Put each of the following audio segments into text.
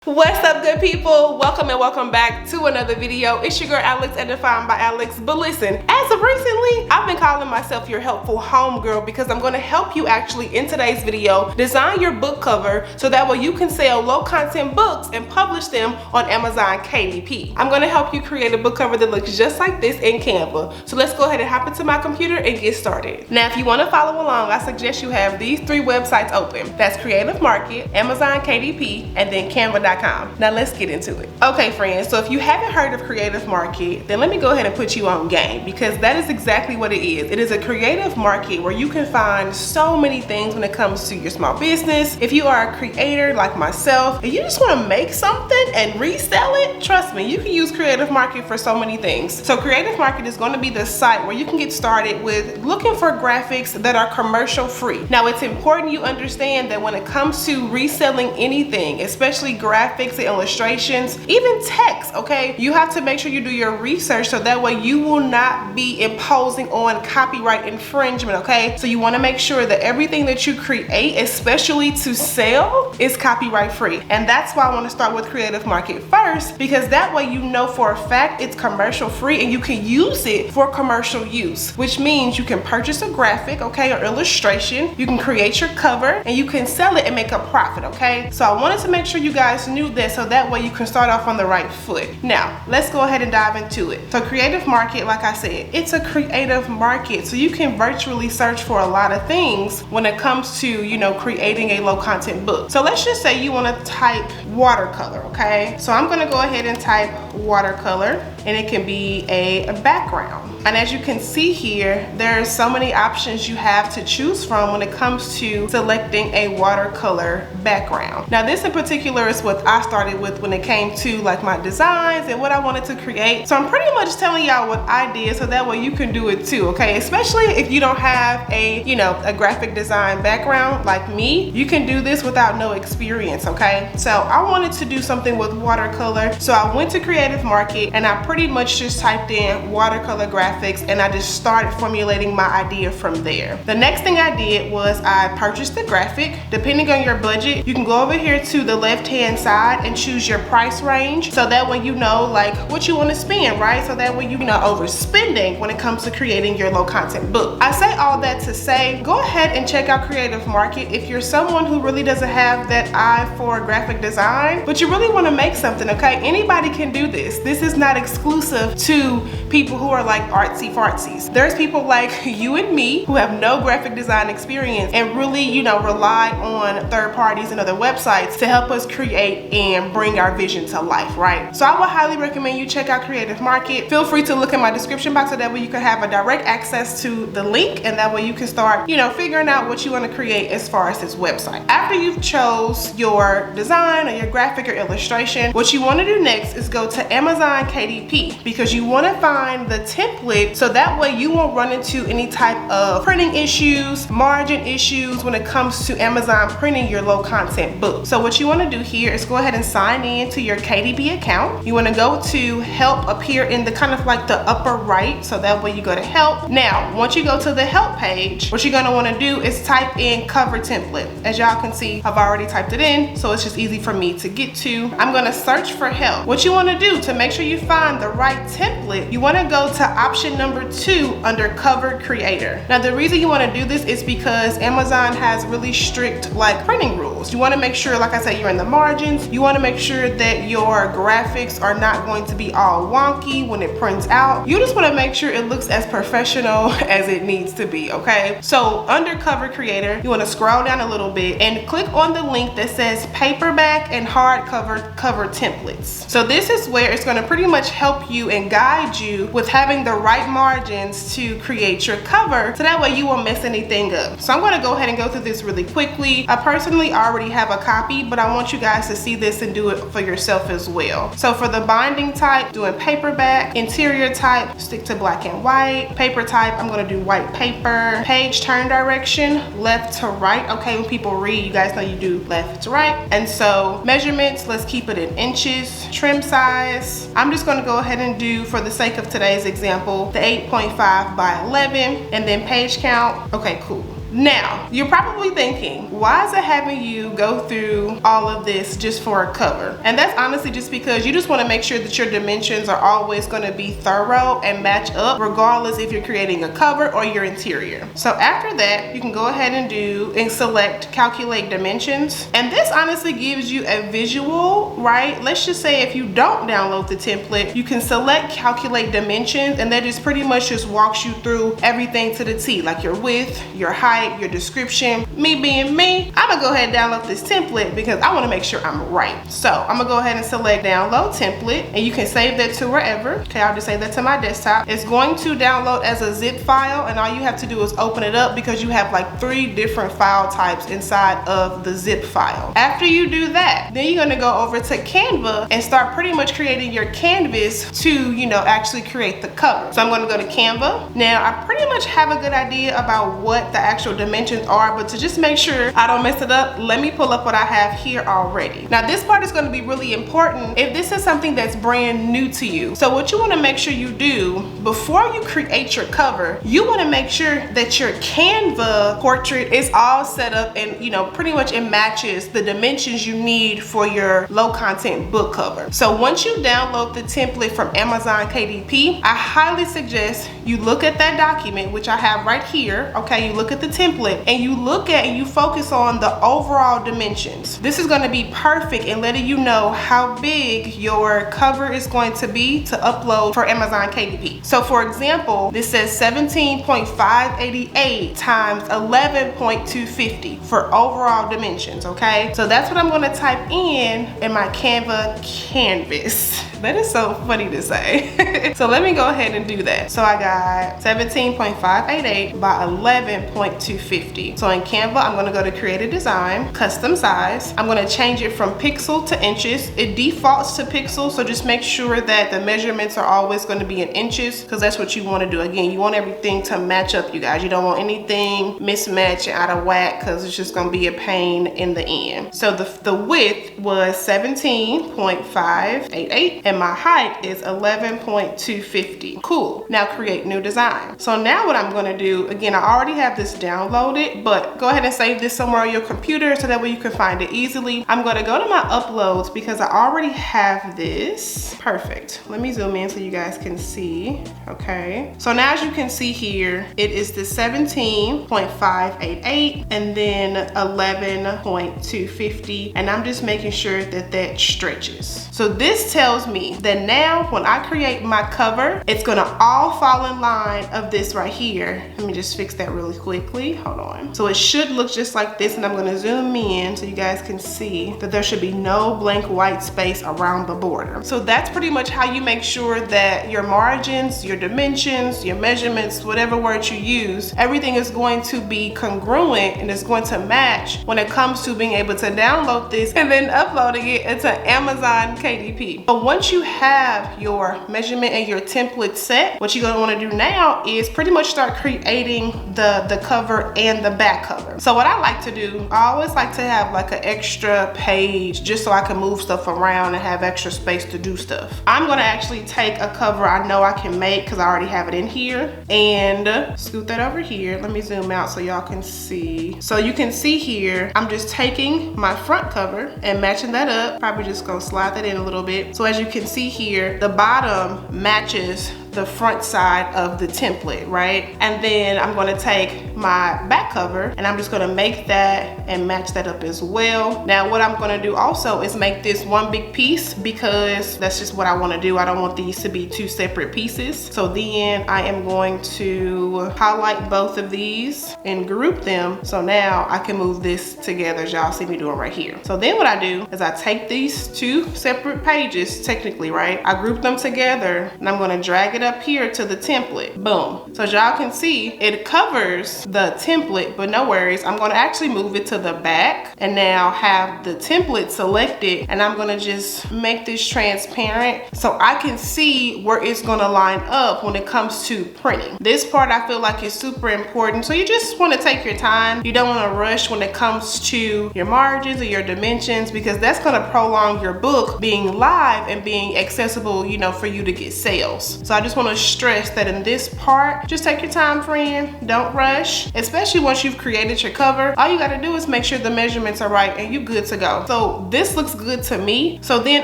What's up, good people? Welcome and welcome back to another video. It's your girl Alex and Defined by Alex. But listen, as of recently, I've been calling myself your helpful homegirl because I'm going to help you actually in today's video design your book cover so that way you can sell low content books and publish them on Amazon KDP. I'm going to help you create a book cover that looks just like this in Canva. So let's go ahead and hop into my computer and get started. Now, if you want to follow along, I suggest you have these three websites open. That's Creative Market, Amazon KDP, and then Canva.com. Now let's get into it. Okay friends, so if you haven't heard of Creative Market, then let me go ahead and put you on game because that is exactly what it is. It is a creative market where you can find so many things when it comes to your small business. If you are a creator like myself and you just want to make something and resell it, trust me, you can use Creative Market for so many things. So Creative Market is going to be the site where you can get started with looking for graphics that are commercial free. Now it's important you understand that when it comes to reselling anything, especially graphics and illustrations, even text, okay, you have to make sure you do your research so that way you will not be imposing on copyright infringement, okay? So you want to make sure that everything that you create, especially to sell, is copyright free. And that's why I want to start with Creative Market first, because that way you know for a fact it's commercial free and you can use it for commercial use, which means you can purchase a graphic, okay, or illustration, you can create your cover and you can sell it and make a profit, okay? So I wanted to make sure you guys knew this so that way you can start off on the right foot. Now let's go ahead and dive into it. So Creative Market, like I said, it's a creative market, so you can virtually search for a lot of things when it comes to, you know, creating a low content book. So let's just say you want to type watercolor, okay? So I'm going to go ahead and type watercolor and it can be a background. And as you can see here, there's so many options you have to choose from when it comes to selecting a watercolor background. Now this in particular is what I started with when it came to like my designs and what I wanted to create. So I'm pretty much telling y'all what I did so that way you can do it too, okay? Especially if you don't have a, you know, a graphic design background like me, you can do this without no experience, okay? So I wanted to do something with watercolor. So I went to Creative Market and I pretty much just typed in watercolor graphics and I just started formulating my idea from there. The next thing I did was I purchased the graphic. Depending on your budget, you can go over here to the left hand side and choose your price range so that way you know like what you want to spend, right? So that way you're not overspending when it comes to creating your low content book. I say all that to say, go ahead and check out Creative Market if you're someone who really doesn't have that eye for graphic design, but you really want to make something, okay? Anybody can do this. This is not exclusive to people who are like artsy fartsies. There's people like you and me who have no graphic design experience and really, you know, rely on third parties and other websites to help us create and bring our vision to life, right? So I would highly recommend you check out Creative Market. Feel free to look in my description box so that way you can have a direct access to the link and that way you can start, you know, figuring out what you want to create as far as this website. After you've chose your design or your graphic or illustration, what you want to do next is go to Amazon KDP because you want to find the template so that way you won't run into any type of printing issues, margin issues when it comes to Amazon printing your low content book. So what you want to do here is go ahead and sign in to your KDP account. You want to go to help up here in the kind of like the upper right, so that way you go to help. Now once you go to the help page, what you're going to want to do is type in cover template. As y'all can see, I've already typed it in, so it's just easy for me to get to. I'm going to search for help. What you want to do to make sure you find the right template, you want to go to option number 2 under cover creator. Now the reason you want to do this is because Amazon has really strict like printing rules. You want to make sure, like I said, you're in the margins. You want to make sure that your graphics are not going to be all wonky when it prints out. You just want to make sure it looks as professional as it needs to be, okay? So under cover creator, you want to scroll down a little bit and click on the link that says paperback and hardcover cover templates. So this is where it's going to pretty much help you and guide you with having the right margins to create your cover so that way you won't mess anything up. So I'm going to go ahead and go through this really quickly. I personally already have a copy, but I want you guys to see this and do it for yourself as well. So for the binding type, doing paperback. Interior type, stick to black and white. Paper type, I'm going to do white paper. Page turn direction, left to right. Okay, when people read, you guys know you do left to right. And so measurements, let's keep it in inches. Trim size, I'm just going to go ahead and do, for the sake of today's example, the 8.5 by 11. And then page count, okay, cool. Now, you're probably thinking, why is it having you go through all of this just for a cover? And that's honestly just because you just want to make sure that your dimensions are always going to be thorough and match up, regardless if you're creating a cover or your interior. So after that, you can go ahead and select calculate dimensions. And this honestly gives you a visual, right? Let's just say if you don't download the template, you can select calculate dimensions, and that just pretty much just walks you through everything to the T, like your width, your height, your description. Me being me, I'm gonna go ahead and download this template because I want to make sure I'm right. So I'm gonna go ahead and select download template, and you can save that to wherever. Okay, I'll just save that to my desktop. It's going to download as a zip file, and all you have to do is open it up because you have like 3 different file types inside of the zip file. After you do that, then you're gonna go over to Canva and start pretty much creating your canvas to, you know, actually create the cover. So I'm gonna go to Canva. Now I pretty much have a good idea about what the actual dimensions are, but to just make sure I don't mess it up, let me pull up what I have here already. Now this part is going to be really important if this is something that's brand new to you. So what you want to make sure you do before you create your cover, you want to make sure that your Canva portrait is all set up and, you know, pretty much it matches the dimensions you need for your low content book cover. So once you download the template from Amazon KDP, I highly suggest you look at that document, which I have right here. Okay, you look at the template and you look at and you focus on the overall dimensions. This is going to be perfect in letting you know how big your cover is going to be to upload for Amazon KDP. So for example, this says 17.588 times 11.250 for overall dimensions. Okay, so that's what I'm going to type in my Canva canvas. That is so funny to say. So let me go ahead and do that. So I got 17.588 by 11.250. So in Canva, I'm gonna go to create a design, custom size. I'm gonna change it from pixel to inches. It defaults to pixels, so just make sure that the measurements are always gonna be in inches, because that's what you wanna do. Again, you want everything to match up, you guys. You don't want anything mismatched and out of whack, because it's just gonna be a pain in the end. So the width was 17.588 and my height is 11.250. Cool. Now create new design. So now what I'm gonna do, again, I already have this downloaded, but go ahead and save this somewhere on your computer so that way you can find it easily. I'm gonna go to my uploads because I already have this. Perfect. Let me zoom in so you guys can see. Okay. So now as you can see here, it is the 17.588 and then 11.250, and I'm just making sure that that stretches. So this tells me that now when I create my cover, it's gonna all fall in line of this right here. Let me just fix that really quickly. Hold on. So it should look just like this, and I'm gonna zoom in so you guys can see that there should be no blank white space around the border. So that's pretty much how you make sure that your margins, your dimensions, your measurements, whatever words you use, everything is going to be congruent and it's going to match when it comes to being able to download this and then uploading it into Amazon KDP. But once you have your measurement and your template set, what you're gonna wanna do now is pretty much start creating the cover and the back cover. So what I like to do, I always like to have like an extra page just so I can move stuff around and have extra space to do stuff. I'm gonna actually take a cover I know I can make because I already have it in here and scoot that over here. Let me zoom out so y'all can see. So you can see here, I'm just taking my front cover and matching that up. Probably just gonna slide that in a little bit. So as you can see here, the bottom matches the front side of the template, right? And then I'm gonna take my back cover and I'm just gonna make that and match that up as well. Now what I'm gonna do also is make this one big piece because that's just what I wanna do. I don't want these to be two separate pieces. So then I am going to highlight both of these and group them. So now I can move this together as y'all see me doing right here. So then what I do is I take these two separate pages, technically, right? I group them together and I'm gonna drag it up here to the template. Boom. So as y'all can see, it covers the template, but no worries. I'm gonna actually move it to the back and now have the template selected, and I'm gonna just make this transparent so I can see where it's gonna line up when it comes to printing. This part I feel like is super important. So you just wanna take your time. You don't wanna rush when it comes to your margins or your dimensions, because that's gonna prolong your book being live and being accessible, you know, for you to get sales. So I just just want to stress that in this part, just take your time, friend. Don't rush, especially once you've created your cover. All you got to do is make sure the measurements are right and you're good to go. So this looks good to me. So then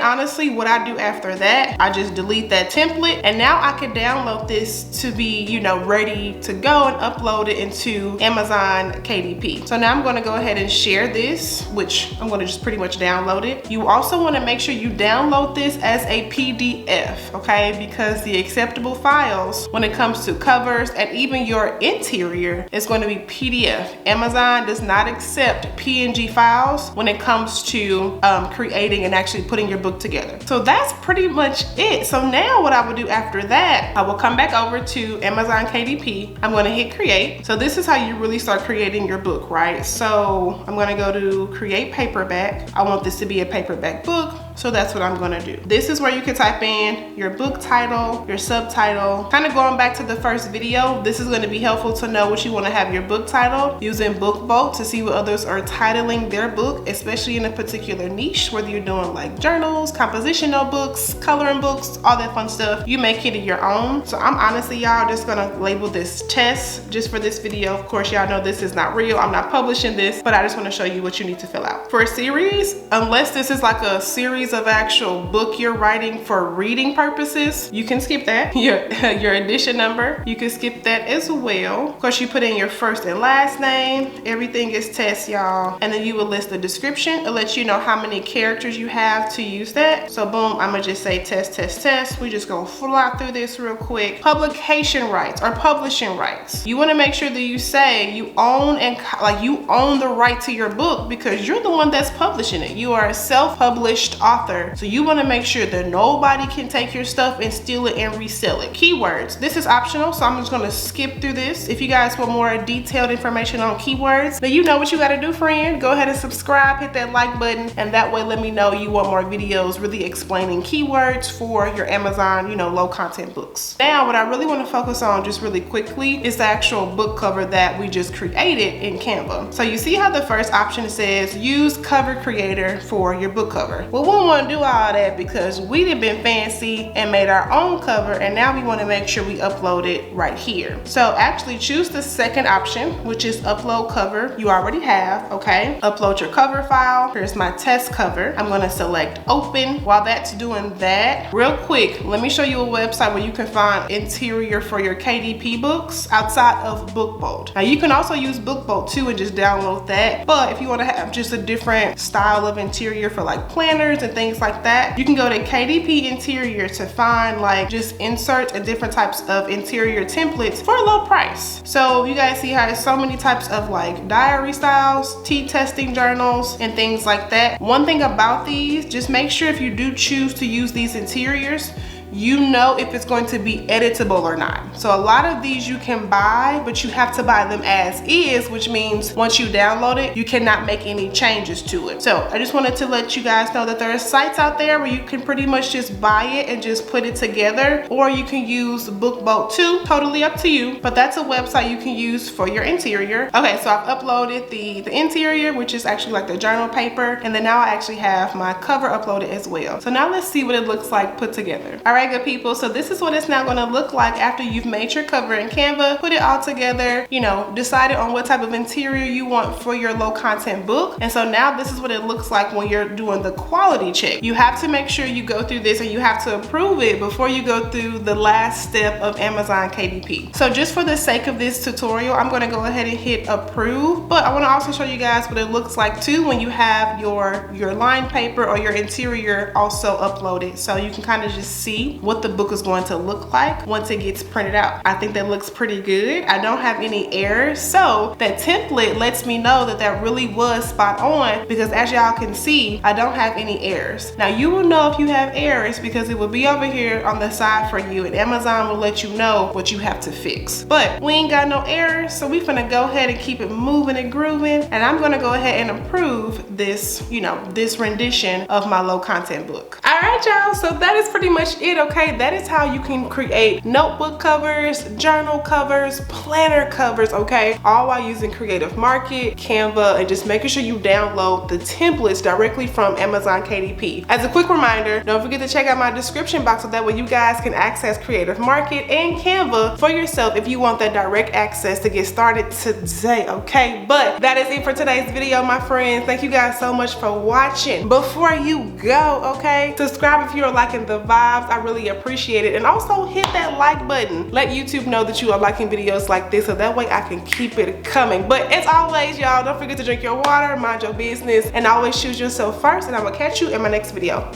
honestly, what I do after that, I just delete that template, and now I can download this to be, you know, ready to go and upload it into Amazon KDP. So now I'm going to go ahead and share this, which I'm going to just pretty much download it. You also want to make sure you download this as a PDF, okay? Because the acceptable files when it comes to covers and even your interior is going to be PDF. Amazon does not accept PNG files when it comes to creating and actually putting your book together. So that's pretty much it. So now what I would do after that, I will come back over to Amazon KDP. I'm going to hit create. So this is how you really start creating your book, right? So I'm going to go to create paperback. I want this to be a paperback book. So that's what I'm gonna do. This is where you can type in your book title, your subtitle. Kind of going back to the first video, this is gonna be helpful to know what you wanna have your book title, using BookBolt to see what others are titling their book, especially in a particular niche, whether you're doing like journals, composition notebooks, coloring books, all that fun stuff. You make it your own. So I'm honestly, y'all, just gonna label this test just for this video. Of course, y'all know this is not real. I'm not publishing this, but I just wanna show you what you need to fill out. For a series, unless this is like a series of actual book you're writing for reading purposes, you can skip that. Your edition number, you can skip that as well. Of course, you put in your first and last name. Everything is test, y'all. And then you will list the description. It lets you know how many characters you have to use that. So boom, I'm gonna just say test, test, test. We just gonna fly through this real quick. Publication rights or publishing rights. You wanna make sure that you say you own and like you own the right to your book because you're the one that's publishing it. You are a self-published author. So you want to make sure that nobody can take your stuff and steal it and resell it. Keywords. This is optional, so I'm just going to skip through this. If you guys want more detailed information on keywords, then you know what you got to do, friend. Go ahead and subscribe, hit that like button, and that way let me know you want more videos really explaining keywords for your Amazon, you know, low content books. Now, what I really want to focus on just really quickly is the actual book cover that we just created in Canva. So you see how the first option says use cover creator for your book cover. Well, we want to do all that because we done been fancy and made our own cover, and now we want to make sure we upload it right here. So actually choose the second option, which is upload cover. You already have, okay? Upload your cover file. Here's my test cover. I'm going to select open. While that's doing that, real quick, let me show you a website where you can find interior for your KDP books outside of BookBolt. Now you can also use BookBolt too and just download that, but if you want to have just a different style of interior for like planners and things like that, you can go to KDP Interior to find like just inserts and different types of interior templates for a low price. So you guys see how there's so many types of like diary styles, testing journals, and things like that. One thing about these, just make sure if you do choose to use these interiors, you know if it's going to be editable or not. So a lot of these you can buy, but you have to buy them as is, which means once you download it, you cannot make any changes to it. So I just wanted to let you guys know that there are sites out there where you can pretty much just buy it and just put it together, or you can use BookBolt too, totally up to you, but that's a website you can use for your interior. Okay, so I've uploaded the interior, which is actually like the journal paper, and then now I actually have my cover uploaded as well. So now let's see what it looks like put together. All right, good people, so this is what it's now going to look like after you've made your cover in Canva, put it all together, you know, decided on what type of interior you want for your low content book. And so now this is what it looks like when you're doing the quality check. You have to make sure you go through this and you have to approve it before you go through the last step of Amazon KDP. So just for the sake of this tutorial, I'm going to go ahead and hit approve, but I want to also show you guys what it looks like too when you have your line paper or your interior also uploaded, so you can kind of just see what the book is going to look like once it gets printed out. I think that looks pretty good. I don't have any errors, so that template lets me know that that really was spot on, because as y'all can see, I don't have any errors. Now you will know if you have errors because it will be over here on the side for you, and Amazon will let you know what you have to fix. But we ain't got no errors, so we finna go ahead and keep it moving and grooving, and I'm gonna go ahead and approve this, you know, this rendition of my low content book. All right, y'all, so that is pretty much it. DHGate, okay? That is how you can create notebook covers, journal covers, planner covers, okay? All while using Creative Market, Canva, and just making sure you download the templates directly from Amazon KDP. As a quick reminder, don't forget to check out my description box so that way you guys can access Creative Market and Canva for yourself if you want that direct access to get started today, okay? But that is it for today's video, my friends. Thank you guys so much for watching. Before you go, okay, subscribe if you're liking the vibes. I really appreciate it. And also hit that like button. Let YouTube know that you are liking videos like this so that way I can keep it coming. But as always, y'all, don't forget to drink your water, mind your business, and always choose yourself first. And I'm gonna catch you in my next video.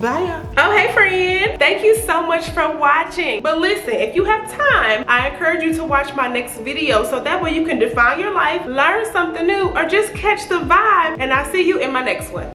Bye, y'all. Oh, hey friend, thank you so much for watching. But listen, if you have time, I encourage you to watch my next video so that way you can define your life, learn something new, or just catch the vibe. And I'll see you in my next one.